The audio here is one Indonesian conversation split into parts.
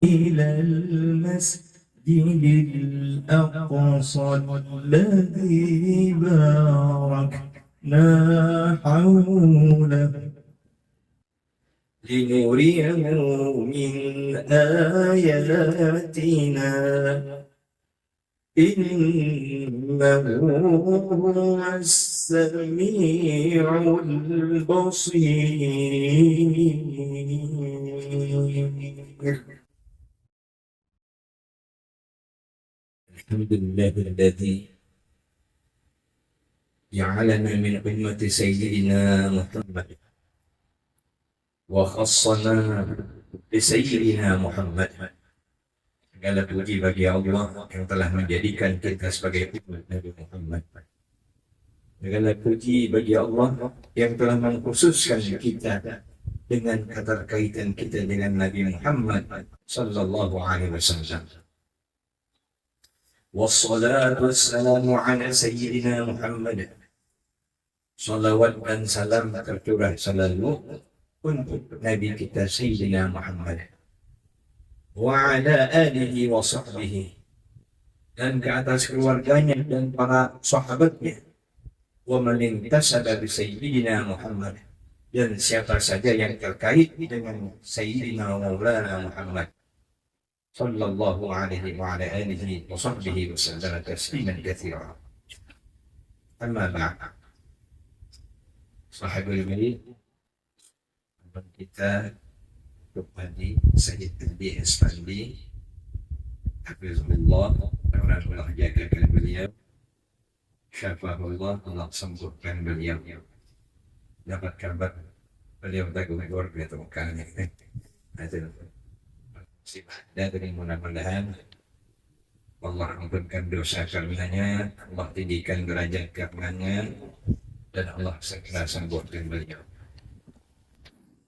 إلى المسجد الأقصى الذي باركنا حوله لنريه من آياتنا إنه هو السميع البصير. الحمد لله الذي جعلنا من أمة سيدنا محمد وخصنا بسيدنا محمد. Segala puji bagi Allah yang telah menjadikan kita sebagai umat Nabi Muhammad. Segala puji bagi Allah yang telah mengkhususkan kita dengan keterkaitan kita dengan Nabi Muhammad sallallahu alaihi wasallam. Wassalatu wassalamu ala sayyidina Muhammad. Salawat dan salam tercurah selalu untuk Nabi kita Sayyidina Muhammad wa ala alihi wa sahbihi, dan ke atas keluarganya dan para sahabatnya, wa man intasaba bi Sayyidina Muhammad, dan siapa saja yang terkait dengan Sayyidina Maulana Muhammad sallallahu alaihi wa ala alihi wa sahbihi wa sallam tasliman katsira. Amma ba'd. Sahabat ini kita kepada Sayyid Adi Espandi, Hafizullah, Allah jagakan beliau, syafahullah, Allah sembuhkan beliau. Dapat kabar beliau tegur dia temukannya. Dan mudah-mudahan Allah ampunkan dosa karenanya, Allah tinggikan derajat karenanya, dan Allah segera sembuhkan beliau.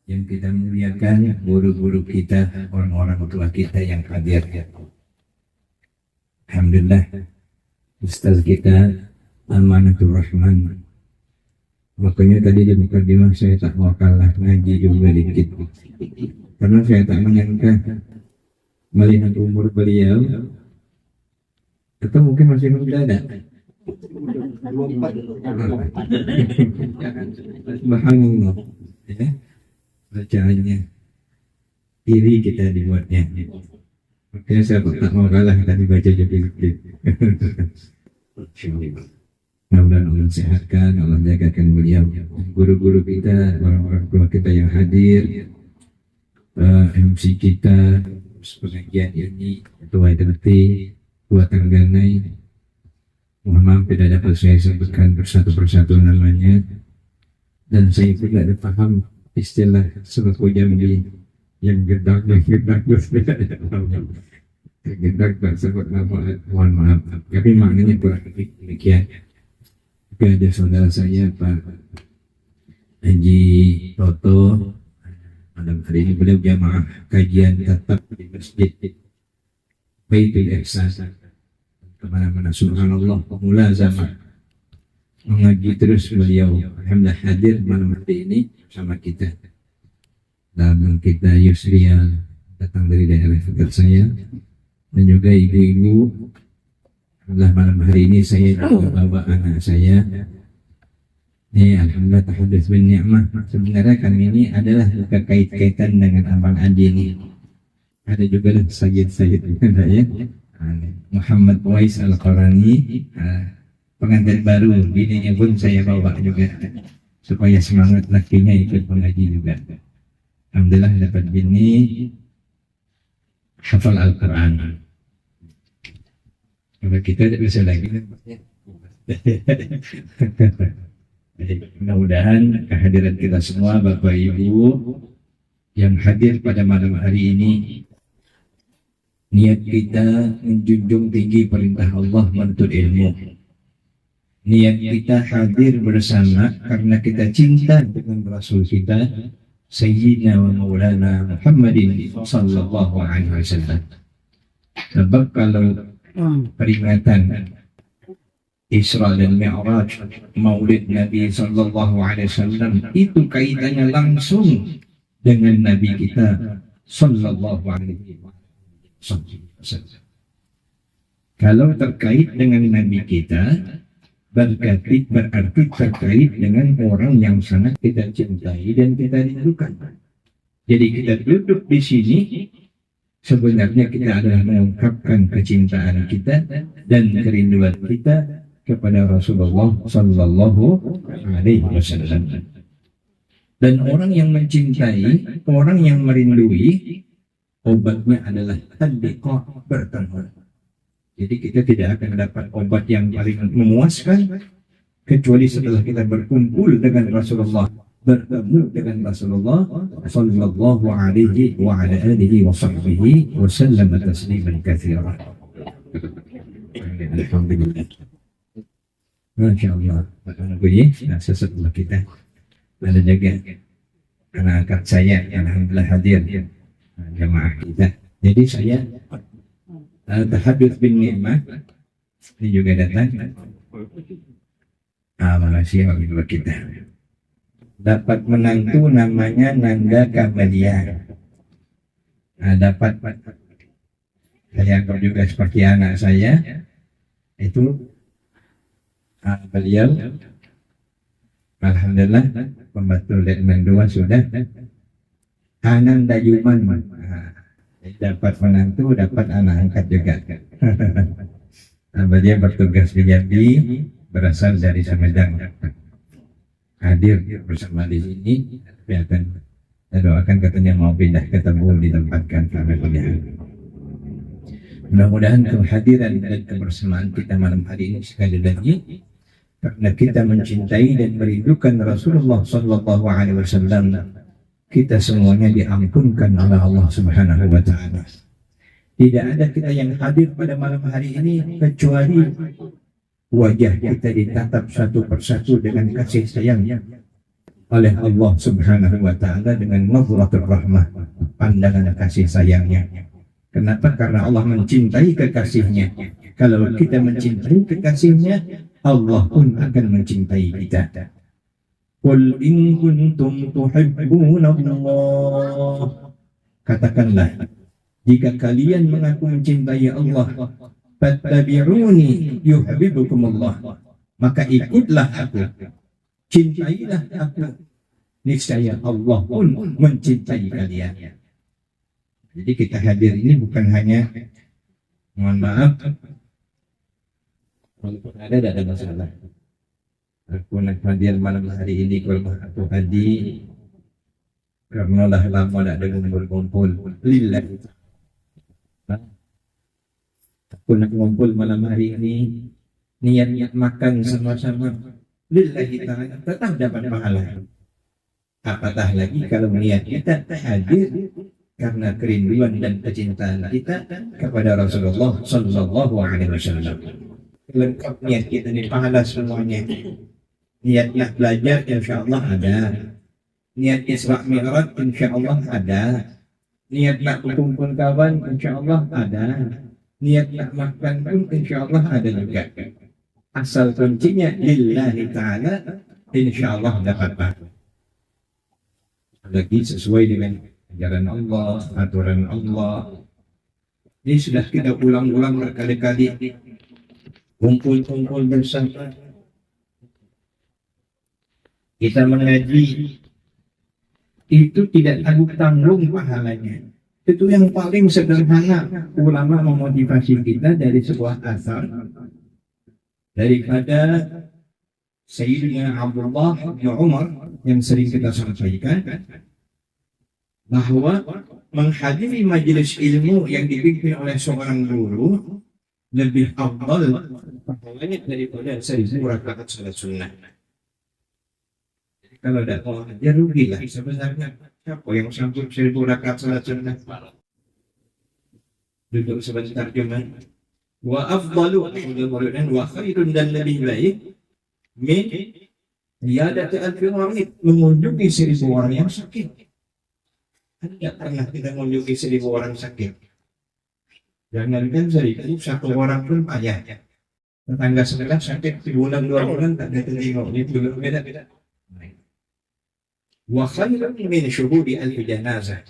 Yang kita muliakan guru-guru kita, orang-orang tua kita yang hadir. Alhamdulillah, Ustaz kita Amanatul Rahman. Makanya tadi di mukadimah saya tak mau kalah ngaji juga dikit, karena saya tak menyangka melihat umur beliau, atau mungkin masih muda ada. Subhanallah, ya. Bacaannya iri kita dibuatnya. Makanya saya tak mau kalah tadi baca jadi mudah-mudahan Allah sehatkan, Allah jagakan beliau, guru-guru kita, orang-orang tua kita yang hadir, MC kita, pengajian ini, Ketua RT, Ketua Tangganai. Mohon maaf tidak dapat saya sebutkan persatu-persatu namanya, dan saya juga ada paham istilah surat Jambi yang gedak tak sebut nama, mohon maaf, tapi maknanya kurang lebih demikian. Juga ada saudara saya Pak Haji Toto, malam hari ini beliau jamaah kajian tetap di Masjid Baitul Ihsan, kemana-mana subhanallah, mulazamah mengaji terus beliau. Alhamdulillah hadir malam hari ini sama kita. Dan kita Yusria datang dari daerah dekat saya, dan juga ibu-ibu. Alhamdulillah malam hari ini saya juga bawa anak saya. Ini alhamdulillah tahadduts bin ni'mah. Sebenarnya kami ini adalah kait-kaitan dengan Abang Adi ini. Ada juga Sayyid ya. Muhammad Wais Al-Qarani, pengantin baru, bininya pun saya bawa juga supaya semangat lakinya ikut mengaji juga. Alhamdulillah dapat bini hafal Al-Quran. Kalau kita tidak bisa lagi, mudah-mudahan kehadiran kita semua Bapak Ibu yang hadir pada malam hari ini, niat kita menjunjung tinggi perintah Allah menuntut ilmu. Niat kita hadir bersama karena kita cinta dengan Rasul kita Sayyidina wa Maulana Muhammadin sallallahu alaihi wasallam. Sebab kalau peringatan Isra dan Mi'raj, Maulid Nabi sallallahu alaihi wasallam, itu kaitannya langsung dengan Nabi kita sallallahu alaihi SAW. Kalau terkait dengan Nabi kita, berarti terkait dengan orang yang sangat kita cintai dan kita rindukan. Jadi kita duduk di sini, sebenarnya kita adalah mengungkapkan kecintaan kita dan kerinduan kita kepada Rasulullah Sallallahu Alaihi Wasallam. Dan orang yang mencintai, orang yang merindui, obatnya adalah al-liqa, bertemu. Jadi kita tidak akan dapat obat yang paling memuaskan kecuali setelah kita berkumpul dengan Rasulullah, bertemu dengan Rasulullah sallallahu alaihi wa ala alihi wa sahbihi wa sallam tasliman katsiran. Alhamdulillah. Masyaallah. Nah, setelah kita ada juga anak angkat saya yang alhamdulillah hadir jamaah kita. Jadi saya tahadduts bin ni'mah ini juga datang. Makasih Allah kita. Dapat menantu namanya Nanda Kamalia. Dapat saya anggap juga seperti anak saya. Itu beliau alhamdulillah pembantu Letnan 2 sudah. Ananda Yuman. Dapat menantu, dapat anak angkat juga. Dia bertugas di Jambi, berasal dari Sumedang. Hadir bersama di sini, tapi akan saya doakan katanya mau pindah ketemu ditempatkan kami kuliah. Mudah-mudahan kehadiran dan kebersamaan kita malam hari ini sekali lagi karena kita mencintai dan merindukan Rasulullah Sallallahu Alaihi Wasallam. Kita semuanya diampunkan oleh Allah Subhanahu wa Ta'ala. Tidak ada kita yang hadir pada malam hari ini kecuali wajah kita ditatap satu persatu dengan kasih sayangnya oleh Allah Subhanahu wa Ta'ala dengan nazratul rahmah, pandangan kasih sayangnya. Kenapa? Karena Allah mencintai kekasihnya. Kalau kita mencintai kekasihnya, Allah pun akan mencintai kita. Qul in kuntum tuhibbuna Allah. Katakanlah, jika kalian mengaku mencintai Allah, fattabi'uni yuhibbukum Allah. Maka ikutlah aku, cintailah aku, niscaya Allah pun mencintai kalian. Jadi kita hadir ini bukan hanya, mohon maaf, walaupun ada masalah. Aku nak hadir malam hari ini kalau aku hadir karena dah lama tak ada kumpul-kumpul lillahi. Aku nak kumpul malam hari ini niat makan sama-sama lillahi ta'ala, tetap dapat pahala. Apatah lagi kalau niat kita hadir karena kerinduan dan kecintaan kita kepada Rasulullah Sallallahu Alaihi Wasallam. Lengkap niat kita ini pahala semuanya. Niat nak belajar insyaAllah ada. Niat Isra Mi'raj insyaAllah ada. Niat nak berkumpul kawan insyaAllah ada. Niat nak makan pun insyaAllah ada juga. Asal kuncinya lillahi ta'ala, insyaAllah dapat pahala. Lagi sesuai dengan ajaran Allah, aturan Allah. Ini sudah kita ulang-ulang berkali-kali. Kumpul-kumpul bersama. Kita mengaji itu tidak tanggung pahalanya. Itu yang paling sederhana. Ulama memotivasi kita dari sebuah asar daripada Sayyidina Abdullah bin Umar yang sering kita sampaikan bahwa menghadiri majelis ilmu yang dipimpin oleh seorang guru lebih afdal pahalanya daripada 1000 rakaat salat sunnah. Kalau tidak mau aja rugilah sebenarnya. Siapa yang sanggup 1000 rakaat salat sunnah? Duduk sebentar cuma. Wa afdalu dan wa khairun dan lebih baik min ziyadati alfi warid, mengunjungi 1000 orang yang sakit. Tidak pernah kita mengunjungi 1000 orang sakit. Jangankan 1000, 1 orang pun payah. Tetangga sebelah sakit sebulan 2 bulan tak ada tengok. Itu beda-beda. Wa khairun min syuhudi alfi janazah.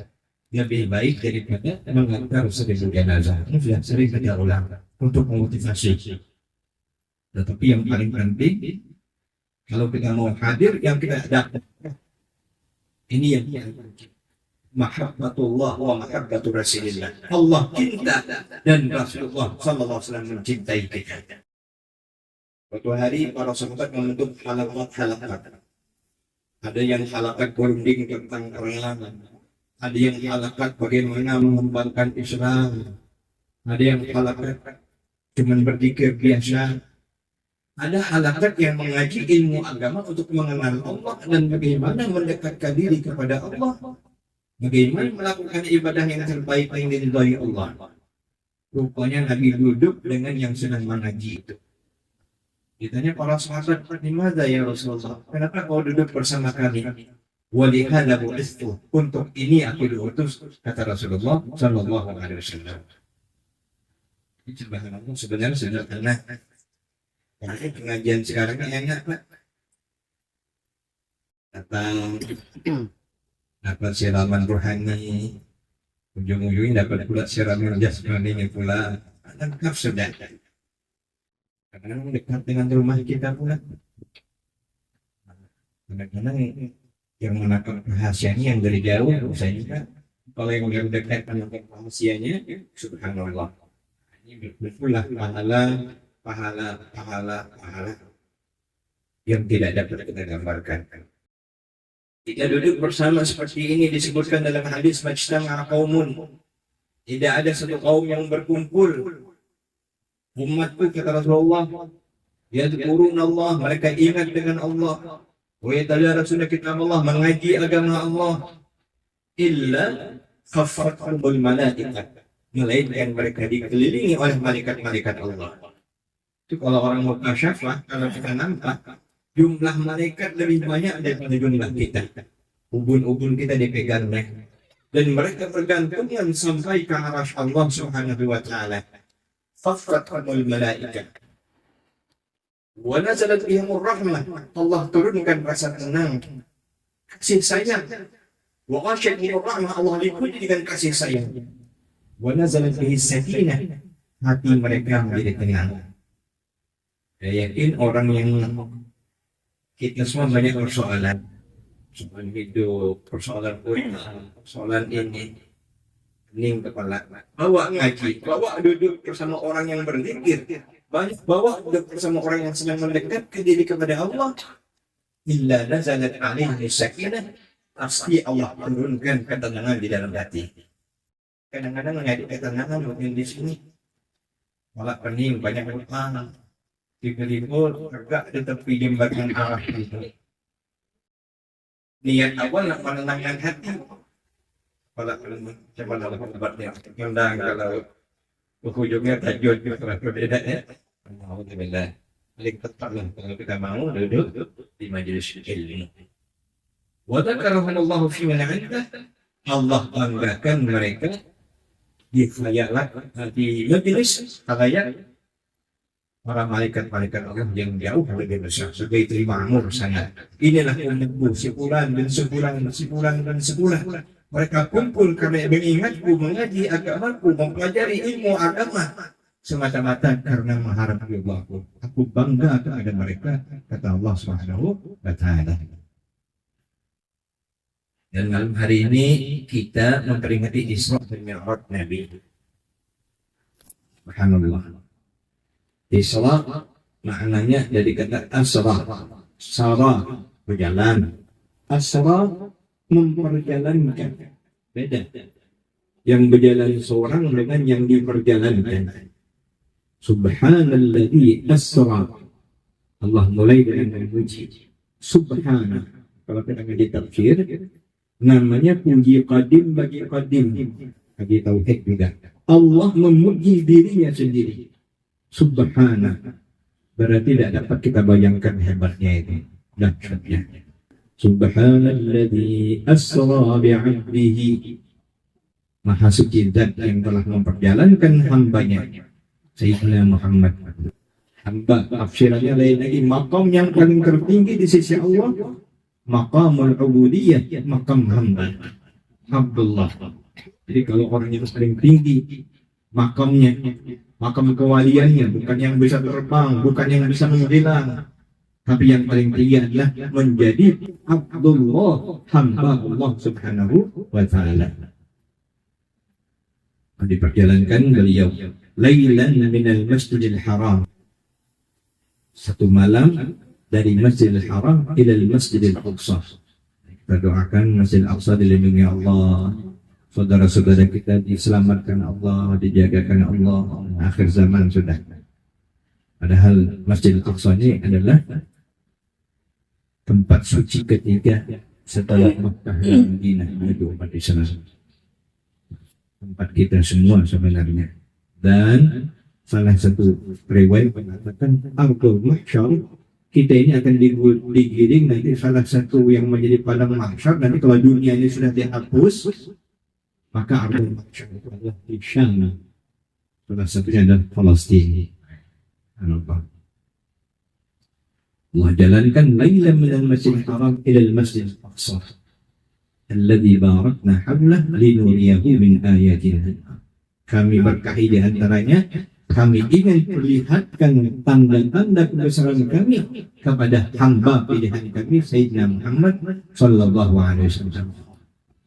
lebih baik daripada mengantar 1000 jenazah. Ini sudah sering kita ulang untuk memotivasi. Tetapi yang paling penting, kalau kita mau hadir, yang kita dapat ini yang penting. Mahabbatullah wa mahabbatu Rasulillah. Allah cinta dan Rasulullah sallallahu alaihi wasallam mencintai kita. Suatu hari para sahabat membentuk halakat. Ada yang halakat berunding tentang perang, ada yang halakat bagaimana mengembangkan Islam, ada yang halakat cuma berzikir biasa, ada halakat yang mengaji ilmu agama untuk mengenal Allah dan bagaimana mendekatkan diri kepada Allah, bagaimana melakukan ibadah yang terbaik yang diridhai Allah. Rupanya Nabi duduk dengan yang sedang mengaji itu. Ditanya para sahabat, "Dimana ya Rasulullah? Kenapa kau duduk bersama kami?" "Walihada bu'istu." Untuk ini aku diutus, kata Rasulullah sallallahu alaihi wasallam. Ini subhanallah, sebenarnya sederhana. Karena pengajian sekarang ini enak, Pak. Datang dapat siraman rohani, ujung-ujungnya dapat pula siraman jasmani pula. Lengkap sudah. Karena dekat dengan rumah kita pula. Kadang-kadang yang menangkap rahasianya yang dari jauh, saya juga. Kalau yang udah dekat menangkap rahasianya, subhanallah. Ini berpulah pahala yang tidak dapat kita gambarkan. Kita duduk bersama seperti ini disebutkan dalam hadis majtama'a qaumun. Tidak ada satu kaum yang berkumpul. Umatku, kata Rasulullah, yadhkuruna Allah, mereka ingat dengan Allah, wa yatadarasuna kitab Allah, mengaji agama Allah, illa khaffathumul malaikat, melainkan mereka dikelilingi oleh malaikat-malaikat Allah. Itu kalau orang mau kasyafah, kalau kita nampak jumlah malaikat lebih banyak daripada jumlah kita. Ubun-ubun kita dipegangnya, dan mereka bergantungan sampai ke arasy Allah Subhanahu wa taala. Fafathamul malaikat wa nazalat bihimur rahmah, Allah turunkan rasa tenang, kasih sayang. Wa ghasyat bihimur rahmah, Allah liputi dengan kasih sayang. Wa nazalat bihis sakinah, hati mereka menjadi tenang. Saya yakin orang yang kita semua banyak persoalan hidup, persoalan kuliah, persoalan ini. Hening kepala, bawa ngaji, bawa duduk bersama orang yang berzikir, banyak bawa duduk bersama orang yang sedang mendekatkan diri kepada Allah. Illa nazalat alaihi sakinah, pasti Allah turunkan ketenangan di dalam hati. Kadang-kadang menjadi ketenangan mungkin di sini, malah pening, banyak utang, tiba-tiba tegak di tepi jembatan arah itu. Niat awal nak menenangkan hati. Kalau cuma dalam tempatnya undang, kalau ujungnya tajud kita berbeda ya. Alhamdulillah, paling tepat lah kalau kita mau duduk di majelis ilmu. Wa dzakarahumullahu fi man 'indah, Allah banggakan mereka di majelis khalayak para malaikat-malaikat Allah yang jauh lebih besar, sebagai terima amur sangat. Inilah umatku sebulan dan sebulan dan sebulan dan sebulan. Mereka kumpul karena mengingatku, mengaji agamaku, mempelajari ilmu agama semata-mata karena mengharapkan Allahku. Aku bangga kepada mereka, kata Allah Subhanahu wa taala. Dan malam hari ini kita memperingati Isra dan Mi'raj Nabi. Subhanallah. Isra maknanya dari kata asra, sara, berjalan. Asra memperjalankan. Beda. Yang berjalan seorang dengan yang diperjalankan. Subhanalladzi asra. Allah mulai dengan memuji. Subhana. Kalau kita ngaji tafsir, namanya puji qadim bagi qadim. Bagi tauhid juga. Allah memuji dirinya sendiri. Subhana. Berarti tidak dapat kita bayangkan hebatnya itu. Dahsyatnya. Subhanalladzi asra bi'abdihi, Maha suci zat yang telah memperjalankan hambanya Sayyidina Muhammad. Hamba tafsirannya lain lagi, maqam yang paling tertinggi di sisi Allah, maqamul ubudiyah, maqam hamba. Abdullah, Jadi kalau orang yang paling tinggi makamnya, makam kewaliannya, bukan yang bisa terbang, bukan yang bisa menghilang, tapi yang paling tinggi adalah menjadi Abdullah, hamba Allah Subhanahu wa Ta'ala. Diperjalankan beliau lailan minal masjidil haram, satu malam dari Masjidil Haram ila Masjidil Aqsa. Kita doakan Masjidil Aqsa dilindungi Allah, saudara-saudara kita diselamatkan Allah, dijagakan Allah. Akhir zaman sudah. Padahal Masjidil Aqsa ini adalah tempat suci ketiga setelah Makkah dan Madinah, itu umat Islam. Tempat kita semua sebenarnya. Dan salah satu riwayat mengatakan Ardul Mahsyar, kita ini akan digiring nanti salah satu yang menjadi padang mahsyar. Nanti kalau dunia ini sudah dihapus, maka Ardul Mahsyar itu adalah di Syam. Salah satunya adalah Palestina. Allah jalankan lailan minal masjidil haram ila al-masjidil aqsa alladzi barakna hawlah linuriyahu min ayatina. Kami berkahi di antaranya, kami ingin perlihatkan tanda-tanda kebesaran kami kepada hamba pilihan kami Sayyidina Muhammad sallallahu alaihi wasallam.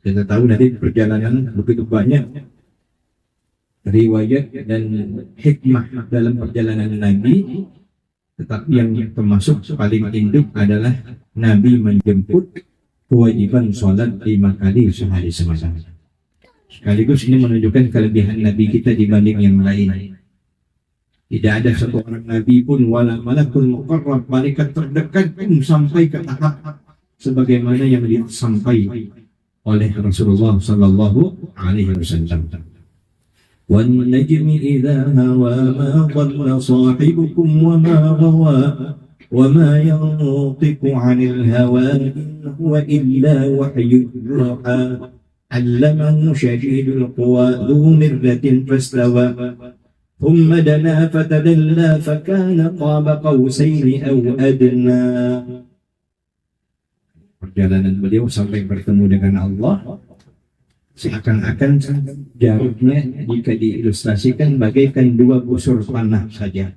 Kita tahu dari perjalanan begitu banyak riwayat dan hikmah dalam perjalanan Nabi, tetapi yang termasuk paling induk adalah Nabi menjemput kewajiban sholat 5 kali sehari semalam. Sekaligus ini menunjukkan kelebihan Nabi kita dibanding yang lain. Tidak ada satu orang Nabi pun wala malakul muqarrab, malaikat terdekat pun sampai ke tahap sebagaimana yang disampaikan oleh Rasulullah sallallahu alaihi wasallam. Wan najmi idza hawa ma dhalla sahibukum wa ma ghawa wa ma yantiqu 'anil hawa in huwa illa wahyun yuha. 'Allamahu shadidul quwa dhu mirratin fastawa ثم دنا فتدلى فكان قاب قوسين أو أدنى. Perjalanan beliau sampai bertemu dengan Allah seakan-akan jaraknya jika diilustrasikan bagaikan 2 busur panah saja.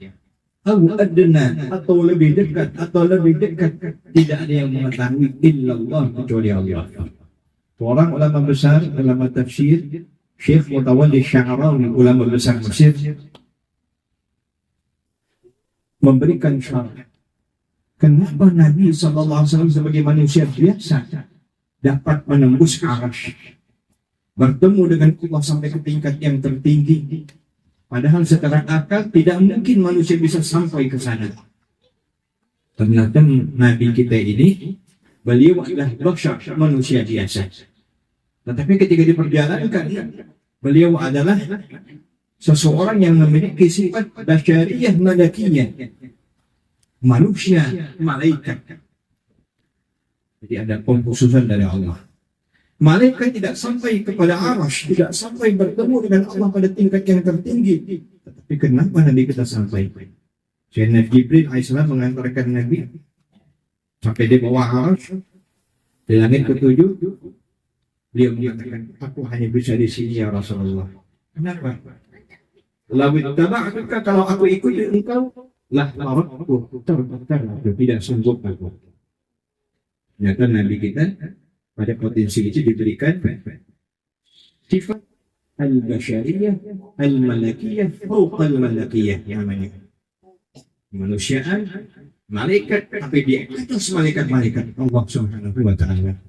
Au adna, atau lebih dekat, tidak ada yang mengetahui illallah kecuali Allah. Seorang ulama besar, ulama tafsir, Syekh Mutawalli Sya'rawi, ulama besar Mesir, memberikan syarat. Kenapa Nabi SAW sebagai manusia biasa dapat menembus arasy, bertemu dengan Allah sampai ke tingkat yang tertinggi, padahal secara akal tidak mungkin manusia bisa sampai ke sana. Ternyata Nabi kita ini, beliau adalah bashar, manusia biasa. Tetapi ketika diperjalankan, beliau adalah seseorang yang memiliki sifat basyariyah malakiyah, manusia malaikat. Jadi ada pengkhususan dari Allah. Malaikat tidak sampai kepada arasy, tidak sampai bertemu dengan Allah pada tingkat yang tertinggi. Tetapi kenapa Nabi kita sampai? Sayyidina Jibril AS mengantarkan Nabi sampai di bawah arasy, di langit ke-7. Beliau mengatakan, aku hanya bisa di sini ya Rasulullah. Kenapa? Lawit taba'atuka, kalau aku ikut engkau, lah laratku terbakar, tidak sanggup aku. Ternyata Nabi kita pada potensi itu diberikan sifat al-basyariyah, al-malakiyah, fauqa al-malakiyah, namanya manusiaan, malaikat, tapi di atas malaikat-malaikat Allah Subhanahu wa ta'ala.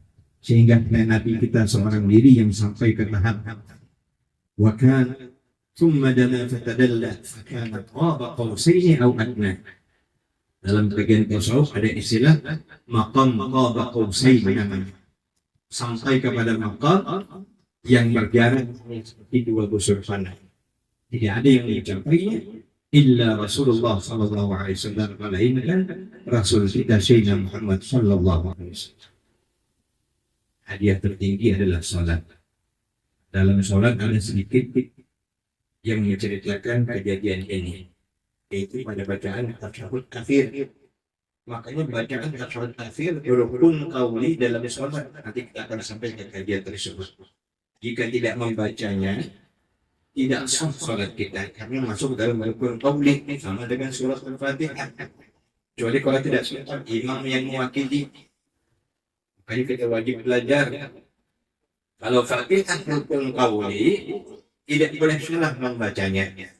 Sehingga Nabi kita seorang diri yang sampai ke tahap wa kana thumma dana fatadalla fa kana qaba qausaini aw adna. Dalam bagian tasawuf ada istilah maqam qaba qausaini namanya. Sampai kepada maqam yang berjarak seperti 2 busur panah. Tidak ada yang mencapainya illa Rasulullah sallallahu alaihi wasallam, melainkan Rasul kita Sayyidina Muhammad sallallahu alaihi wasallam. Hadiah tertinggi adalah salat. Dalam salat ada sedikit yang menceritakan kejadian ini, yaitu pada bacaan tasyahud akhir. Makanya bacaan tasyahud akhir rukun qauli dalam salat. Nanti kita akan sampai ke kajian tersebut. Jika tidak membacanya, tidak sah sholat kita karena masuk dalam rukun qauli sama dengan surat Al-Fatihah. Kecuali kalau tidak sempat imam yang mewakili, makanya kita wajib belajar. Kalau Fatihah rukun qauli, tidak boleh salah membacanya.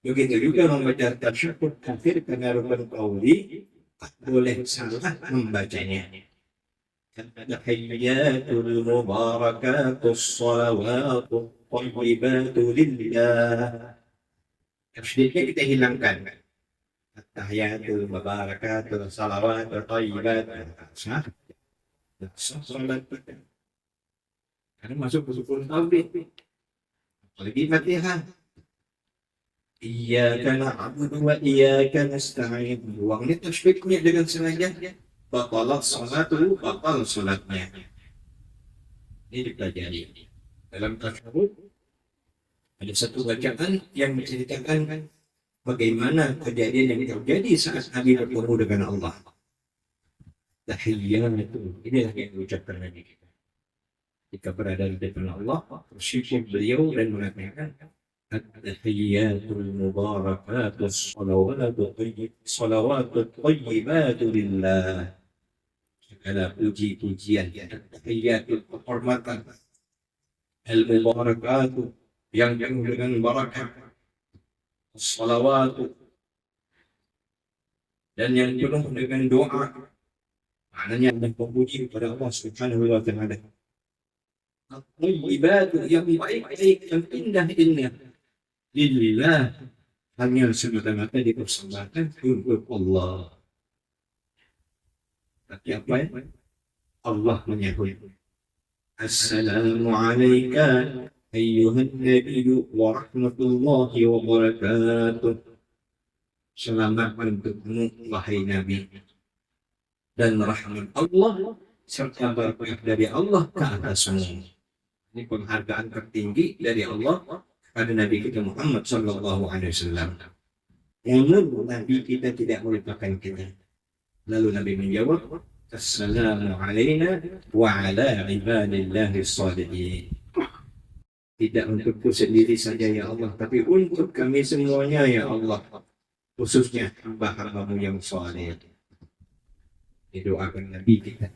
Begitu juga membaca tasyahud akhir karena rukun qauli, boleh salah membacanya. Tahiyyatul mubarakatus salawatu tayyibatu lillah. Tasydidnya kita hilangkan. Tahiyyatul mubarakatul salawatu tayyibatu. Sah salat kita. Karena masuk ke rukun qauli. Apalagi Fatihah. Iyyaka na'budu wa iyyaka nasta'in. Buangnya tasydidnya dengan sengaja. Batalat salatu, batal salatnya. Ini dipelajari. Dalam tasyahud ada satu bacaan yang menceritakan bagaimana kejadian yang terjadi saat Nabi bertemu dengan Allah. Tahiyyatu, inilah yang diucapkan Nabi kita. Jika berada di depan Allah, bersyukur beliau dan mengatakan At-tahiyyatul mubarakatus salawatu tayyibatu lillah. Segala puji-pujian, tahiyyatul kehormatan, al-mubarakatu yang penuh dengan barakah, salawatu dan yang penuh dengan doa, maknanya dan memuji kepada Allah Subhanahu wa taala. Tayyibatu yang baik-baik, yang indah-indah, lillah, hanya semata-mata dipersembahkan untuk Allah. Tapi apa ya? Allah menyahut. Assalamu alayka ayyuhan nabiyyu wa rahmatullahi wa barakatuh. Selamat untukmu wahai Nabi, dan rahmat Allah serta berkah dari Allah ke atasmu. Ini penghargaan tertinggi dari Allah kepada Nabi kita Muhammad sallallahu alaihi wasallam. Namun Nabi kita tidak melupakan kita. Lalu Nabi menjawab, Assalamu alayna wa ala ibadillahi shalihin. Tidak untukku sendiri saja ya Allah, tapi untuk kami semuanya ya Allah, khususnya hamba-hambamu yang saleh. Didoakan Nabi kita.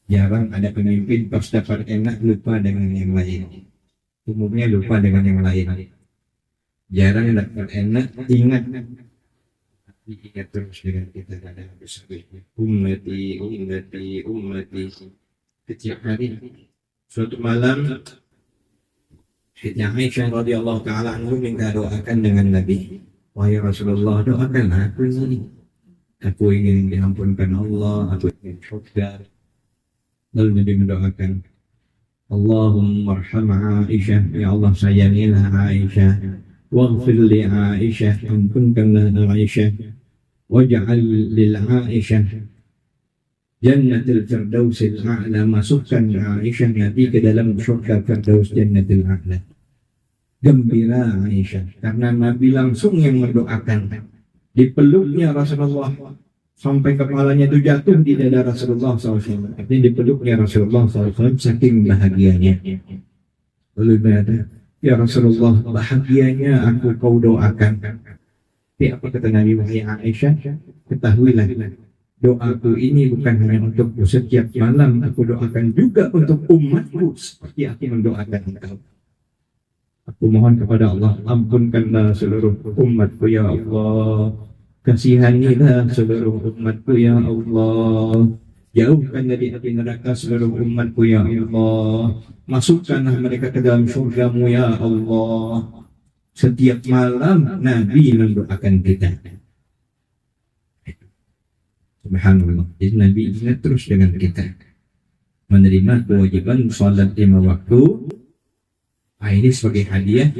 Jarang ada pemimpin pas dapat enak lupa dengan yang lain. Umumnya lupa dengan yang lain. Jarang dapat enak ingat terus dengan kita ada habis-habisnya. Ummati. Setiap hari. Suatu malam Sayyidina Aisyah radhiyallahu taala anhu minta doakan dengan Nabi. Wahai Rasulullah, doakan aku ini. Aku ingin diampunkan Allah, aku ingin surga. Lalu Nabi mendoakan, Allahumma arham Aisyah, ya Allah sayangilah Aisyah, waghfir li Aisyah, ampunkanlah Aisyah, waj'al lil Aisyah jannatul firdausil a'la, masukkan Aisyah Nabi ke dalam surga firdaus jannatul a'la. Gembira Aisyah, karena Nabi langsung yang mendoakan. Dipeluknya Rasulullah sampai kepalanya itu jatuh di dada Rasulullah SAW. Artinya dipeluknya Rasulullah SAW saking bahagianya. Lalu berkata, ya Rasulullah, bahagianya aku kau doakan. Tapi apa kata Nabi wahai Aisyah? Ketahuilah, doaku ini bukan hanya untukku. Setiap malam aku doakan juga untuk umatku seperti aku mendoakan engkau. Aku mohon kepada Allah, ampunkanlah seluruh umatku ya Allah. Kasihanilah seluruh umatku ya Allah. Jauhkan dari api neraka seluruh umatku ya Allah. Masukkanlah mereka ke dalam surgamu ya Allah. Setiap malam Nabi mendoakan kita. Subhanallah. Jadi Nabi ingat terus dengan kita. Menerima kewajiban salat 5 waktu. Ini sebagai hadiah.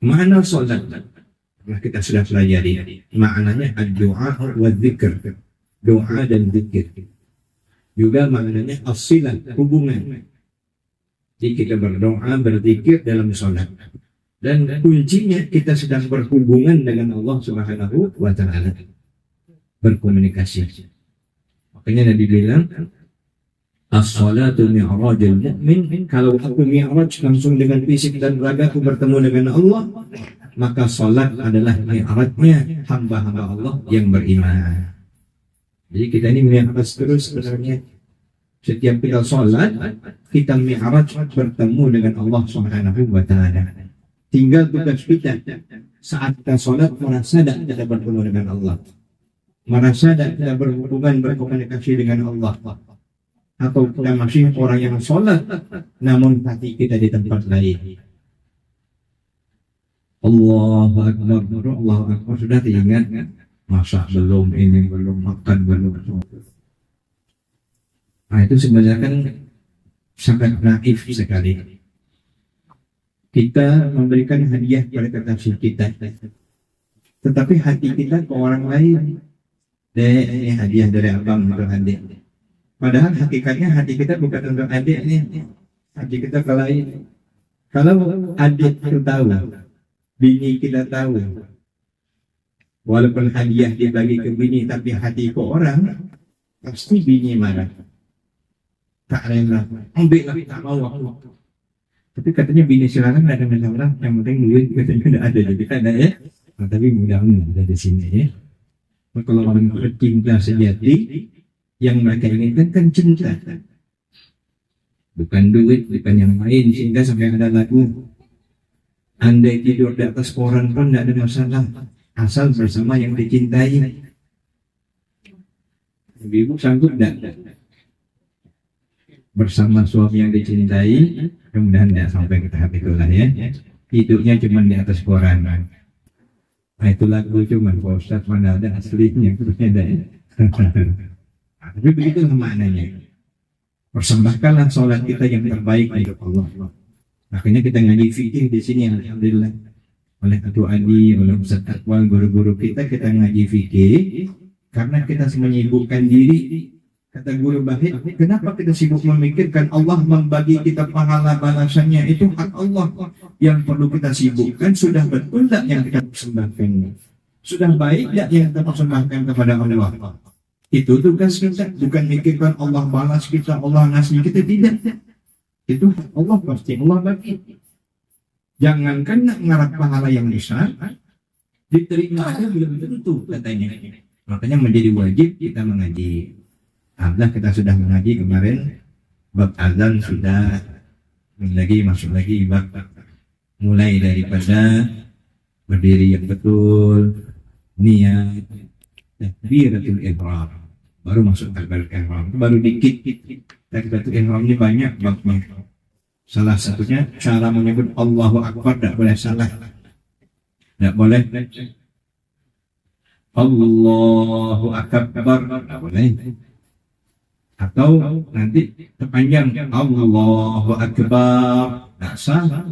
Mana salat? Nah, kita sudah pelajari. Maknanya ad-du'a wa dzikr. Doa dan zikir. Juga maknanya as-silah, hubungan. Jadi kita berdoa, berzikir dalam salat. Dan kuncinya kita sedang berhubungan dengan Allah Subhanahu wa taala. Berkomunikasi. Makanya Nabi bilang, As-salatu mi'rajul mu'min. Kalau aku mi'raj langsung dengan fisik dan raga aku bertemu dengan Allah, maka salat adalah mi'rajnya hamba-hamba Allah yang beriman. Jadi kita ini mi'raj terus sebenarnya. Setiap kita salat, kita mi'raj bertemu dengan Allah Subhanahu wa taala. Tinggal tugas kita saat kita salat merasa tidak kita bertemu dengan Allah. Merasa tidak kita berhubungan berkomunikasi dengan Allah. Atau kita masih orang yang sholat namun hati kita di tempat lain. Allahu Akbar, Allahu Akbar, sudah diingat masak belum, ini belum, makan belum. Nah itu sebenarnya kan sangat naif sekali. Kita memberikan hadiah kepada kekasih kita, tetapi hati kita ke orang lain. Ini hadiah dari abang untuk adik. Padahal hakikatnya hati kita bukan untuk adik ini, hati kita ke lain. Kalau adik itu tahu, bini kita tahu, walaupun hadiah dibagi ke bini tapi hati ke orang, pasti bini marah. Tak rela, ambil lah, tak mau aku. Tapi katanya bini silakan tidak ada masalah, yang penting duit katanya tidak ada, jadi ada ya. Nah, tapi mudah-mudahan ada di sini ya. Kalau orang bercinta sejati, yang mereka inginkan kan cinta, bukan duit, bukan yang lain. Sehingga sampai ada lagu, andai tidur di atas koran pun tidak ada masalah, asal bersama yang dicintai. Ibu sanggup tidak bersama suami yang dicintai? Kemudian tidak sampai ke tahap itulah ya. Hidupnya cuma di atas koran. Nah itu lagu cuma Pak Ustadz, mana ada aslinya, beda ya. Tapi begitulah maknanya. Persembahkanlah sholat kita yang terbaik untuk Allah. Makanya kita ngaji fikih di sini, alhamdulillah. Oleh Ketua Adi, oleh Ustadz Akwal, guru-guru kita ngaji fikih karena kita menyibukkan diri. Kata guru Bahid, kenapa kita sibuk memikirkan Allah membagi kita pahala balasannya? Itu hak Allah yang perlu kita sibukkan. Sudah betul tak yang kita persembahkan? Sudah baik tak yang kita persembahkan kepada Allah? Itu tugas kita, bukan mikirkan Allah balas kita, Allah ngasih kita, tidak. Itu Allah pasti Allah bagi. Jangankan nak ngarap pahala yang besar, diterima aja belum tentu katanya. Makanya menjadi wajib kita mengaji. Alhamdulillah kita sudah mengaji kemarin, bab azan sudah, masuk lagi bab mulai daripada berdiri yang betul, niat, takbiratul ihram, baru masuk takbiratul ihram, baru dikit. Takbiratul ihram ini banyak babnya. Salah satunya cara menyebut Allahu Akbar tidak boleh salah, tidak boleh Allahu Akbar, tidak boleh. Atau nanti terpanjang Allahu Akbar, tak salah.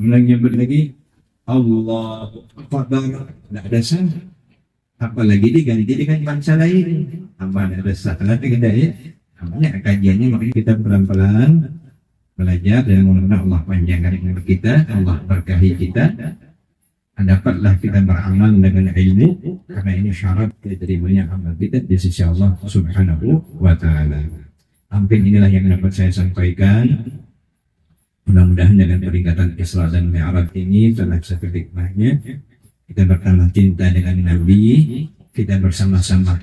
Menyebut lagi Allahu Akbar, tak ada salah. Apalagi diganti dengan bangsa lain, apa ada salah kita ya. Namanya kajiannya, makanya kita pelan-pelan belajar dan mudah-mudahan Allah panjangkan umur kita, Allah berkahi kita. Dapatlah kita beramal dengan ilmu, karena ini syarat diterimanya amal kita di sisi Allah Subhanahu wa ta'ala. Mungkin inilah yang dapat saya sampaikan. Mudah-mudahan dengan peringatan Isra dan Mi'raj ini telah satu hikmahnya, kita bertambah cinta dengan Nabi, kita bersama-sama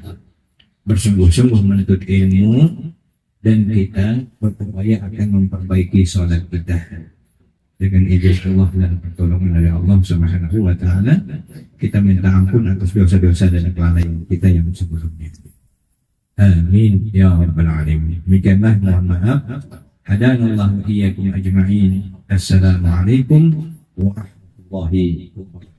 bersungguh-sungguh menuntut ilmu, dan kita berupaya akan memperbaiki sholat kita dengan izin Allah dan pertolongan dari Allah Subhanahu wa ta'ala. Kita minta ampun atas dosa-dosa dan kelalaian kita yang sebelumnya. Amin ya rabbal alamin. Demikianlah, mohon maaf. Hadanallahu iyyakum ajma'in. Assalamualaikum warahmatullahi wabarakatuh.